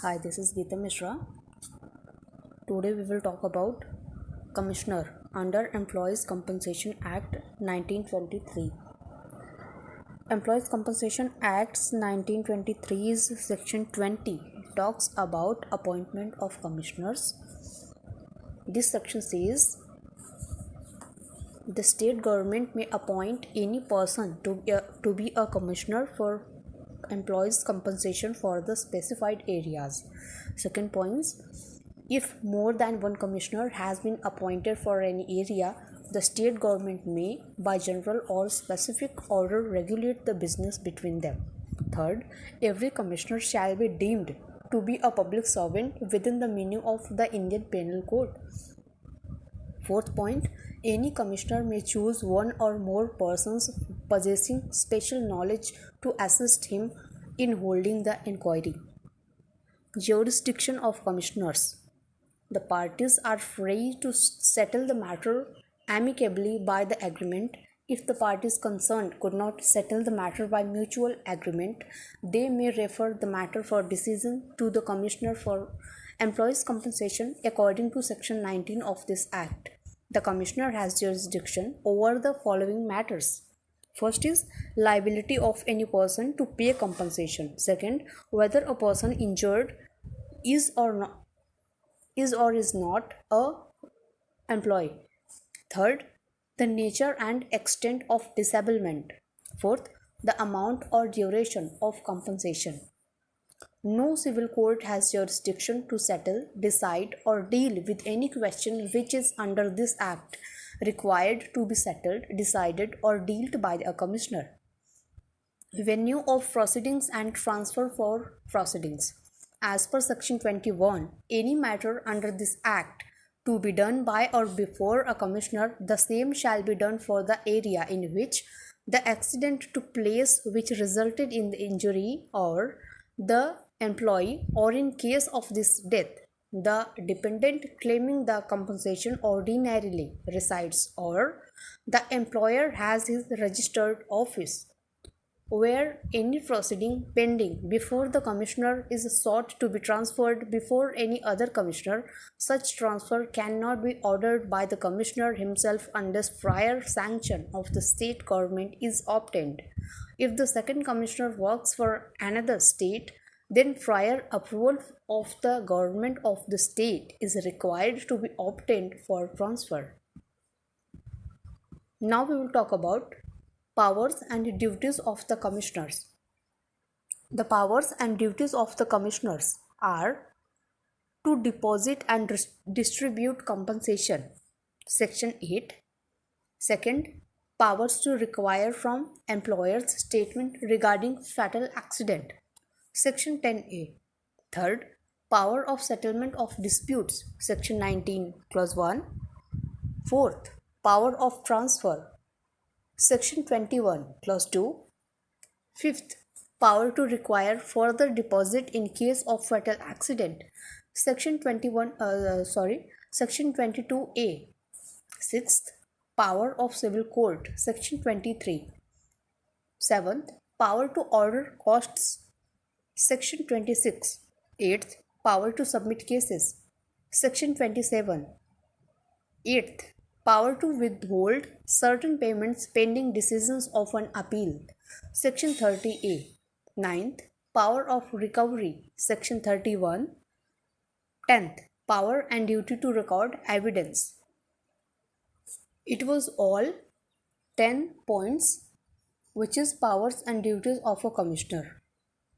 Hi, this is Geeta Mishra. Today we will talk about Commissioner under Employees Compensation Act 1923. Employees Compensation Act's 1923's Section 20 talks about appointment of commissioners. This section says the state government may appoint any person to be a commissioner for employees compensation for the specified areas. Second point, if more than one commissioner has been appointed for any area, the state government may, by general or specific order, regulate the business between them. Third, every commissioner shall be deemed to be a public servant within the meaning of the Indian Penal Code. Fourth point, any commissioner may choose one or more persons possessing special knowledge to assist him in holding the inquiry. Jurisdiction of commissioners. The parties are free to settle the matter amicably by the agreement. If the parties concerned could not settle the matter by mutual agreement, they may refer the matter for decision to the Commissioner for Employees' Compensation according to Section 19 of this Act. The Commissioner has jurisdiction over the following matters. First is liability of any person to pay compensation. Second, whether a person injured is or is not a employee. Third, the nature and extent of disablement. Fourth, the amount or duration of compensation. No civil court has jurisdiction to settle, decide, or deal with any question which is under this Act required to be settled, decided, or dealt by a commissioner. Venue of proceedings and transfer for proceedings. As per Section 21, any matter under this Act to be done by or before a commissioner, the same shall be done for the area in which the accident took place which resulted in the injury or the employee, or in case of this death, the dependent claiming the compensation ordinarily resides, or the employer has his registered office. Where any proceeding pending before the commissioner is sought to be transferred before any other commissioner, such transfer cannot be ordered by the commissioner himself unless prior sanction of the state government is obtained. If the second commissioner works for another state, then prior approval of the government of the state is required to be obtained for transfer. Now we will talk about powers and duties of the commissioners. The powers and duties of the commissioners are to deposit and distribute compensation. Section 8. Second, powers to require from employers statement regarding fatal accident. Section 10A. Third, power of settlement of disputes. Section 19, Clause 1. Fourth, power of transfer. Section 21, Clause 2. Fifth, power to require further deposit in case of fatal accident. Section 22A. Sixth, power of civil court. Section 23. Seventh, power to order costs. Section 26. Eighth, power to submit cases. Section 27. Eighth, power to withhold certain payments pending decisions of an appeal. Section 30A. Ninth, power of recovery. Section 31. 10th, power and duty to record evidence. It was all 10 points, which is powers and duties of a commissioner.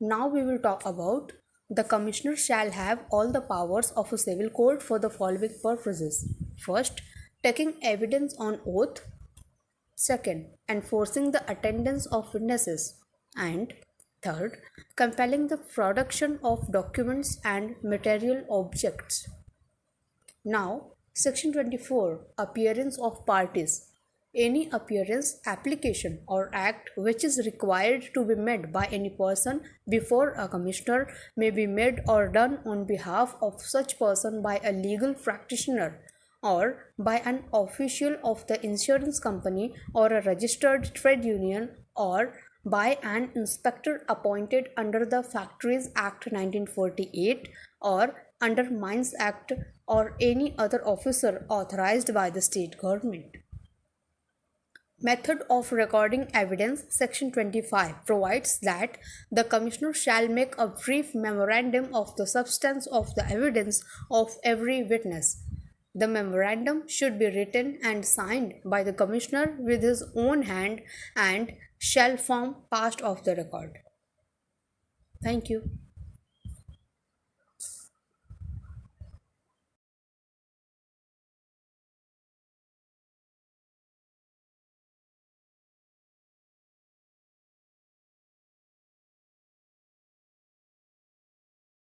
Now we will talk about the commissioner shall have all the powers of a civil court for the following purposes. First, taking evidence on oath. Second, enforcing the attendance of witnesses. And third, compelling the production of documents and material objects. Now, Section 24, appearance of parties. Any appearance, application, or act which is required to be made by any person before a commissioner may be made or done on behalf of such person by a legal practitioner or by an official of the insurance company or a registered trade union or by an inspector appointed under the Factories Act 1948 or under Mines Act or any other officer authorized by the state government. Method of recording evidence. Section 25 provides that the Commissioner shall make a brief memorandum of the substance of the evidence of every witness. The memorandum should be written and signed by the Commissioner with his own hand and shall form part of the record. Thank you.